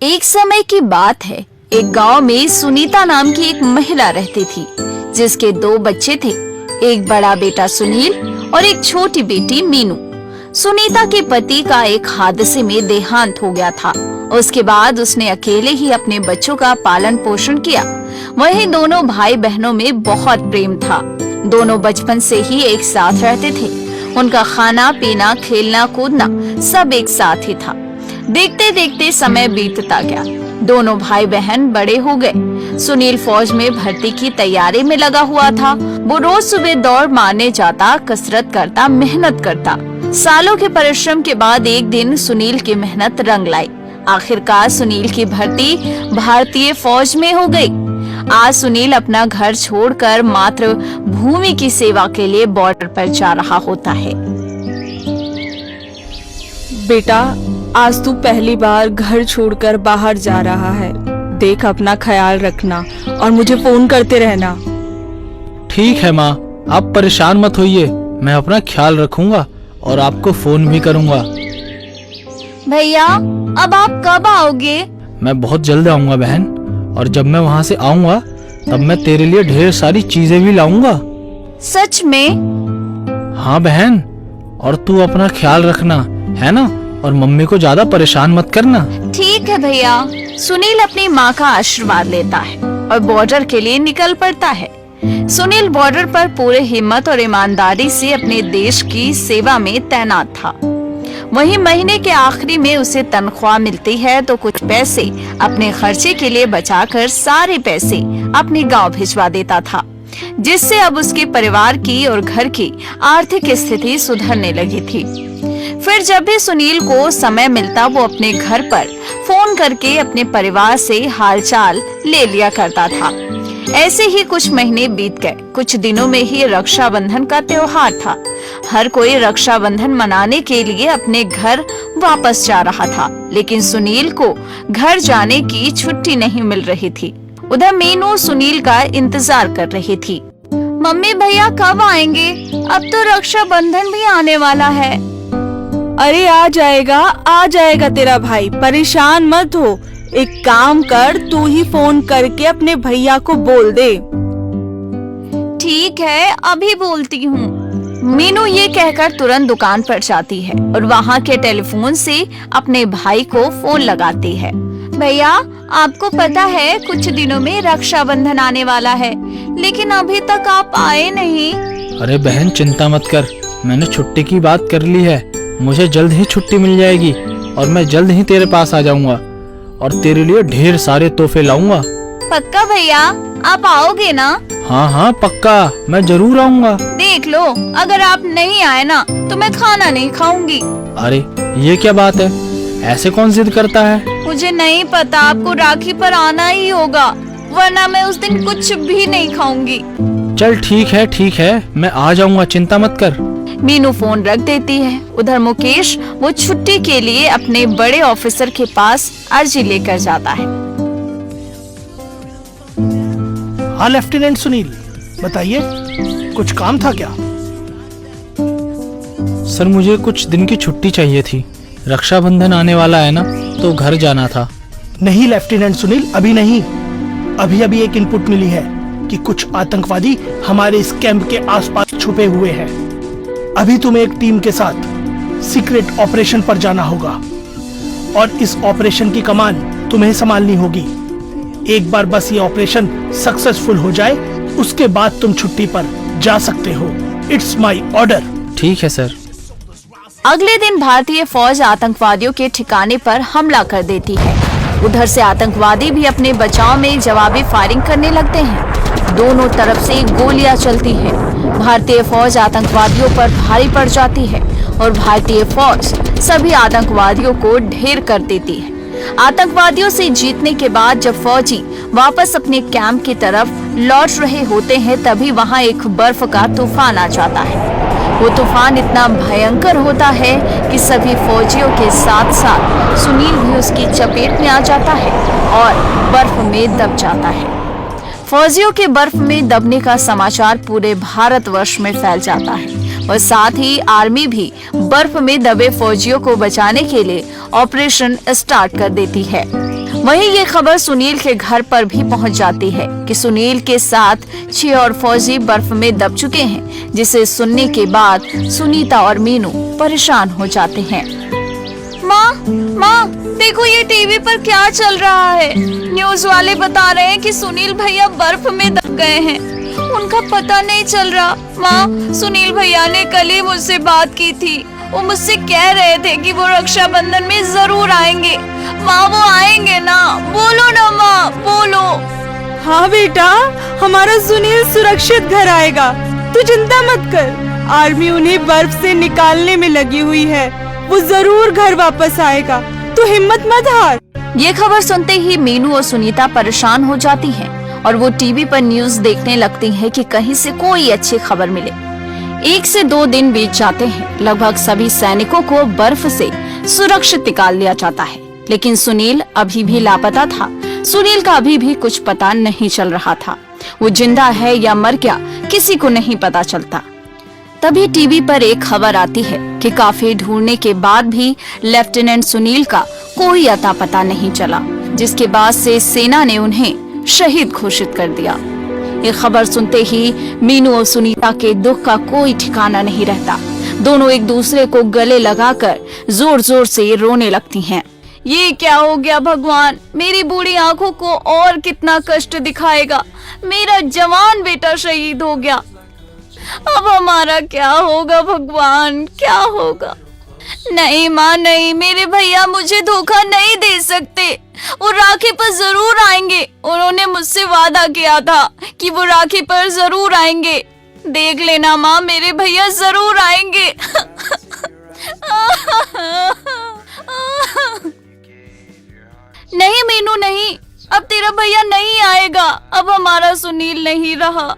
एक समय की बात है। एक गांव में सुनीता नाम की एक महिला रहती थी, जिसके 2 बच्चे थे, एक बड़ा बेटा सुनील और एक छोटी बेटी मीनू। सुनीता के पति का एक हादसे में देहांत हो गया था। उसके बाद उसने अकेले ही अपने बच्चों का पालन पोषण किया। वहीं दोनों भाई बहनों में बहुत प्रेम था। दोनों बचपन से ही एक साथ रहते थे। उनका खाना पीना, खेलना कूदना सब एक साथ ही था। देखते देखते समय बीतता गया। दोनों भाई बहन बड़े हो गए। सुनील फौज में भर्ती की तैयारी में लगा हुआ था। वो रोज सुबह दौड़ मारने जाता, कसरत करता, मेहनत करता। सालों के परिश्रम के बाद एक दिन सुनील की मेहनत रंग लाई। आखिरकार सुनील की भर्ती भारतीय फौज में हो गई। आज सुनील अपना घर छोड़कर मात्र भूमि की सेवा के लिए बॉर्डर पर जा रहा होता है। बेटा, आज तू पहली बार घर छोड़कर बाहर जा रहा है। देख, अपना ख्याल रखना और मुझे फोन करते रहना। ठीक है माँ, आप परेशान मत होइए। मैं अपना ख्याल रखूंगा और आपको फोन भी करूंगा। भैया, अब आप कब आओगे? मैं बहुत जल्द आऊंगा बहन, और जब मैं वहाँ से आऊंगा तब मैं तेरे लिए ढेर सारी चीजें भी लाऊंगा। सच में? हाँ बहन, और तू अपना ख्याल रखना, है ना? और मम्मी को ज्यादा परेशान मत करना। ठीक है भैया। सुनील अपनी माँ का आशीर्वाद लेता है और बॉर्डर के लिए निकल पड़ता है। सुनील बॉर्डर पर पूरे हिम्मत और ईमानदारी से अपने देश की सेवा में तैनात था। वहीं महीने के आखिरी में उसे तनख्वाह मिलती है तो कुछ पैसे अपने खर्चे के लिए बचाकर सारे पैसे अपने गांव भिजवा देता था, जिससे अब उसके परिवार की और घर की आर्थिक स्थिति सुधरने लगी थी। फिर जब भी सुनील को समय मिलता, वो अपने घर पर फोन करके अपने परिवार से हालचाल ले लिया करता था। ऐसे ही कुछ महीने बीत गए। कुछ दिनों में ही रक्षाबंधन का त्योहार था। हर कोई रक्षाबंधन मनाने के लिए अपने घर वापस जा रहा था, लेकिन सुनील को घर जाने की छुट्टी नहीं मिल रही थी। उधर मीनू सुनील का इंतजार कर रही थी। मम्मी, भैया कब आएंगे? अब तो रक्षाबंधन भी आने वाला है। अरे आ जाएगा तेरा भाई, परेशान मत हो। एक काम कर, तू ही फोन करके अपने भैया को बोल दे। ठीक है, अभी बोलती हूँ। मीनू ये कहकर तुरंत दुकान पर जाती है और वहाँ के टेलीफोन से अपने भाई को फोन लगाती है। भैया, आपको पता है कुछ दिनों में रक्षाबंधन आने वाला है, लेकिन अभी तक आप आए नहीं। अरे बहन, चिंता मत कर, मैंने छुट्टी की बात कर ली है। मुझे जल्द ही छुट्टी मिल जाएगी और मैं जल्द ही तेरे पास आ जाऊंगा और तेरे लिए ढेर सारे तोहफे लाऊंगा। पक्का भैया, आप आओगे ना? हाँ हाँ पक्का, मैं जरूर आऊंगा। देख लो, अगर आप नहीं आए ना तो मैं खाना नहीं खाऊंगी। अरे ये क्या बात है? ऐसे कौन जिद करता है? मुझे नहीं पता, आपको राखी पर आना ही होगा, वरना मैं उस दिन कुछ भी नहीं खाऊंगी। चल ठीक है, मैं आ जाऊंगा, चिंता मत कर। मीनू फोन रख देती है। उधर मुकेश वो छुट्टी के लिए अपने बड़े ऑफिसर के पास अर्जी लेकर जाता है। हाँ लेफ्टिनेंट सुनील, बताइए, कुछ काम था क्या? सर, मुझे कुछ दिन की छुट्टी चाहिए थी। रक्षाबंधन आने वाला है ना, तो घर जाना था। नहीं लेफ्टिनेंट सुनील, अभी नहीं। अभी एक इनपुट मिली है कि कुछ आतंकवादी हमारे इस कैंप के आसपास छुपे हुए हैं। अभी तुम्हें एक टीम के साथ सीक्रेट ऑपरेशन पर जाना होगा और इस ऑपरेशन की कमान तुम्हें संभालनी होगी। एक बार बस ये ऑपरेशन सक्सेसफुल हो जाए, उसके बाद तुम छुट्टी पर जा सकते हो। It's my order. ठीक है सर। अगले दिन भारतीय फौज आतंकवादियों के ठिकाने पर हमला कर देती है। उधर से आतंकवादी भी अपने बचाव में जवाबी फायरिंग करने लगते हैं। दोनों तरफ से गोलियां चलती है। भारतीय फौज आतंकवादियों पर भारी पड़ जाती है और भारतीय फौज सभी आतंकवादियों को ढेर कर देती है। आतंकवादियों से जीतने के बाद जब फौजी वापस अपने कैंप की तरफ लौट रहे होते हैं, तभी वहां एक बर्फ का तूफान आ जाता है। वो तूफान इतना भयंकर होता है कि सभी फौजियों के साथ साथ सुनील भी उसकी चपेट में आ जाता है और बर्फ में दब जाता है। फौजियों के बर्फ में दबने का समाचार पूरे भारतवर्ष में फैल जाता है और साथ ही आर्मी भी बर्फ में दबे फौजियों को बचाने के लिए ऑपरेशन स्टार्ट कर देती है। वहीं ये खबर सुनील के घर पर भी पहुंच जाती है कि सुनील के साथ 6 और फौजी बर्फ में दब चुके हैं, जिसे सुनने के बाद सुनीता और मीनू परेशान हो जाते हैं। माँ, देखो ये टीवी पर क्या चल रहा है। न्यूज वाले बता रहे हैं कि सुनील भैया बर्फ में दब गए हैं, उनका पता नहीं चल रहा। माँ, सुनील भैया ने कल ही मुझसे बात की थी, वो मुझसे कह रहे थे कि वो रक्षाबंधन में जरूर आएंगे। माँ, वो आएंगे ना? बोलो ना माँ, बोलो। हाँ बेटा, हमारा सुनील सुरक्षित घर आएगा, तू चिंता मत कर। आर्मी उन्हें बर्फ से निकालने में लगी हुई है, वो जरूर घर वापस आएगा, तू हिम्मत मत हार। ये खबर सुनते ही मीनू और सुनीता परेशान हो जाती हैं और वो टीवी पर न्यूज देखने लगती हैं कि कहीं से कोई अच्छी खबर मिले। 1 से 2 दिन बीत जाते हैं। लगभग सभी सैनिकों को बर्फ से सुरक्षित निकाल लिया जाता है, लेकिन सुनील अभी भी लापता था। सुनील का अभी भी कुछ पता नहीं चल रहा था। वो जिंदा है या मर गया, किसी को नहीं पता चलता। तभी टीवी पर एक खबर आती है कि काफी ढूंढने के बाद भी लेफ्टिनेंट सुनील का कोई अता पता नहीं चला, जिसके बाद से सेना ने उन्हें शहीद घोषित कर दिया। ये खबर सुनते ही मीनू और सुनीता के दुख का कोई ठिकाना नहीं रहता। दोनों एक दूसरे को गले लगाकर जोर जोर से रोने लगती हैं। ये क्या हो गया भगवान, मेरी बूढ़ी आंखों को और कितना कष्ट दिखाएगा। मेरा जवान बेटा शहीद हो गया, अब हमारा क्या होगा भगवान, क्या होगा? नहीं माँ, नहीं, मेरे भैया मुझे धोखा नहीं दे सकते। वो राखी पर जरूर आएंगे, उन्होंने मुझसे वादा किया था कि वो राखी पर जरूर आएंगे। देख लेना माँ, मेरे भैया जरूर आएंगे। नहीं मीनू, नहीं, अब तेरा भैया नहीं आएगा, अब हमारा सुनील नहीं रहा।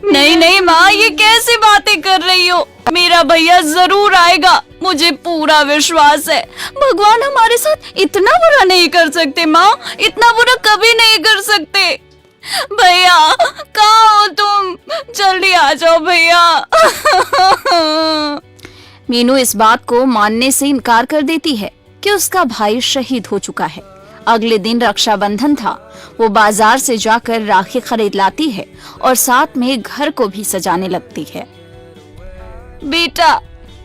नहीं नहीं माँ, ये कैसी बातें कर रही हो? मेरा भैया जरूर आएगा, मुझे पूरा विश्वास है। भगवान हमारे साथ इतना बुरा नहीं कर सकते माँ, इतना बुरा कभी नहीं कर सकते। भैया कहाँ हो तुम? जल्दी आ जाओ भैया। मीनू इस बात को मानने से इनकार कर देती है कि उसका भाई शहीद हो चुका है। अगले दिन रक्षाबंधन था। वो बाजार से जाकर राखी खरीद लाती है और साथ में घर को भी सजाने लगती है। बेटा,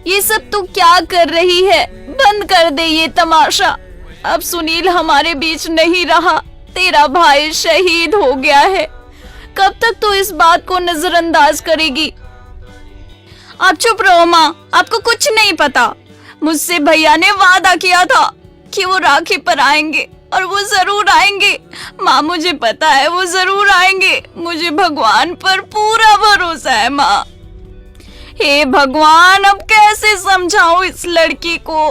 ये सब तू क्या कर रही है? बंद कर दे ये तमाशा। अब सुनील हमारे बीच नहीं रहा, तेरा भाई शहीद हो गया है। कब तक तू इस बात को नजरअंदाज करेगी? आप चुप रहो माँ, आपको कुछ नहीं पता। मुझसे भैया ने वादा किया था कि वो राखी पर आएंगे और वो जरूर आएंगे। माँ, मुझे पता है वो जरूर आएंगे। मुझे भगवान पर पूरा भरोसा है माँ। हे भगवान, अब कैसे समझाऊं इस लड़की को?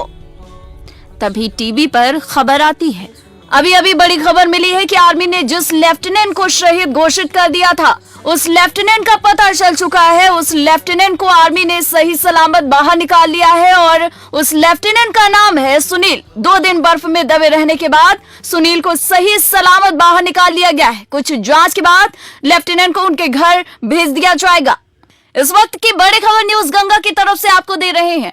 तभी टीवी पर खबर आती है। अभी अभी बड़ी खबर मिली है कि आर्मी ने जिस लेफ्टिनेंट को शहीद घोषित कर दिया था, उस लेफ्टिनेंट का पता चल चुका है। उस लेफ्टिनेंट को आर्मी ने सही सलामत बाहर निकाल लिया है और उस लेफ्टिनेंट का नाम है सुनील। 2 दिन बर्फ में दबे रहने के बाद सुनील को सही सलामत बाहर निकाल लिया गया है। कुछ जांच के बाद लेफ्टिनेंट को उनके घर भेज दिया जाएगा। इस वक्त की बड़ी खबर न्यूज गंगा की तरफ से आपको दे रहे हैं।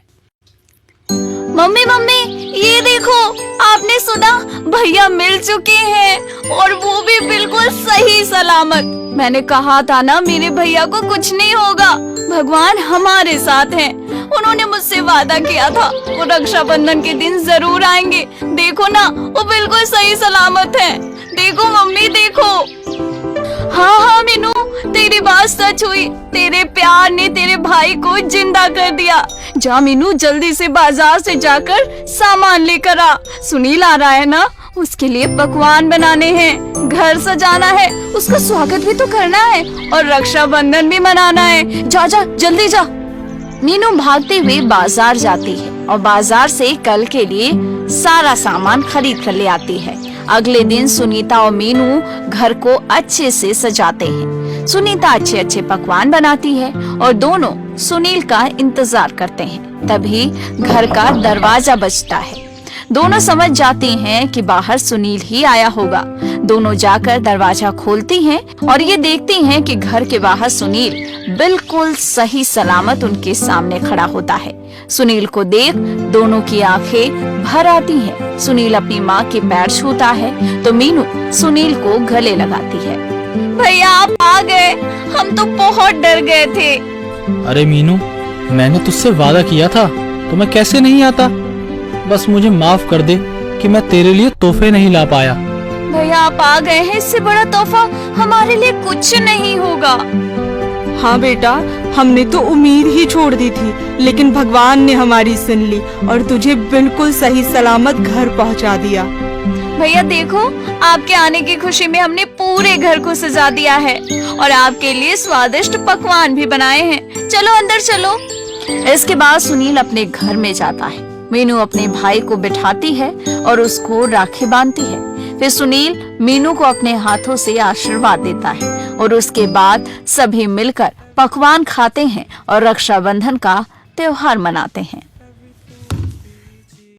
मम्मी मम्मी, ये देखो, आपने सुना? भैया मिल चुके हैं और वो भी बिल्कुल सही सलामत। मैंने कहा था ना, मेरे भैया को कुछ नहीं होगा। भगवान हमारे साथ हैं। उन्होंने मुझसे वादा किया था वो रक्षाबंधन के दिन जरूर आएंगे। देखो ना, वो बिल्कुल सही सलामत हैं। देखो मम्मी, देखो। हाँ हाँ मीनू, तेरी बात सच हुई। तेरे प्यार ने तेरे भाई को जिंदा कर दिया। जा मीनू, जल्दी से बाजार से जाकर सामान लेकर आ। सुनील आ रहा है ना, उसके लिए पकवान बनाने हैं, घर सजाना है, उसका स्वागत भी तो करना है और रक्षाबंधन भी मनाना है। जा जा, जल्दी जा। मीनू भागते हुए बाजार जाती है और बाजार से कल के लिए सारा सामान खरीद कर ले आती है। अगले दिन सुनीता और मीनू घर को अच्छे से सजाते हैं। सुनीता अच्छे अच्छे पकवान बनाती है और दोनों सुनील का इंतजार करते हैं। तभी घर का दरवाजा बजता है। दोनों समझ जाती हैं कि बाहर सुनील ही आया होगा। दोनों जाकर दरवाजा खोलती हैं और ये देखती हैं कि घर के बाहर सुनील बिल्कुल सही सलामत उनके सामने खड़ा होता है। सुनील को देख दोनों की आंखें भर आती हैं। सुनील अपनी माँ के पैर छूता है तो मीनू सुनील को गले लगाती है। भैया आप आ गए, हम तो बहुत डर गए थे। अरे मीनू, मैंने तुझसे वादा किया था तो मैं कैसे नहीं आता। बस मुझे माफ कर दे कि मैं तेरे लिए तोहफे नहीं ला पाया। भैया आप आ गए हैं, इससे बड़ा तोहफा हमारे लिए कुछ नहीं होगा। हाँ बेटा, हमने तो उम्मीद ही छोड़ दी थी, लेकिन भगवान ने हमारी सुन ली और तुझे बिल्कुल सही सलामत घर पहुंचा दिया। भैया देखो, आपके आने की खुशी में हमने पूरे घर को सजा दिया है और आपके लिए स्वादिष्ट पकवान भी बनाए हैं। चलो अंदर चलो। इसके बाद सुनील अपने घर में जाता है। मीनू अपने भाई को बिठाती है और उसको राखी बांधती है। फिर सुनील मीनू को अपने हाथों से आशीर्वाद देता है और उसके बाद सभी मिलकर पकवान खाते हैं और रक्षाबंधन का त्योहार मनाते हैं।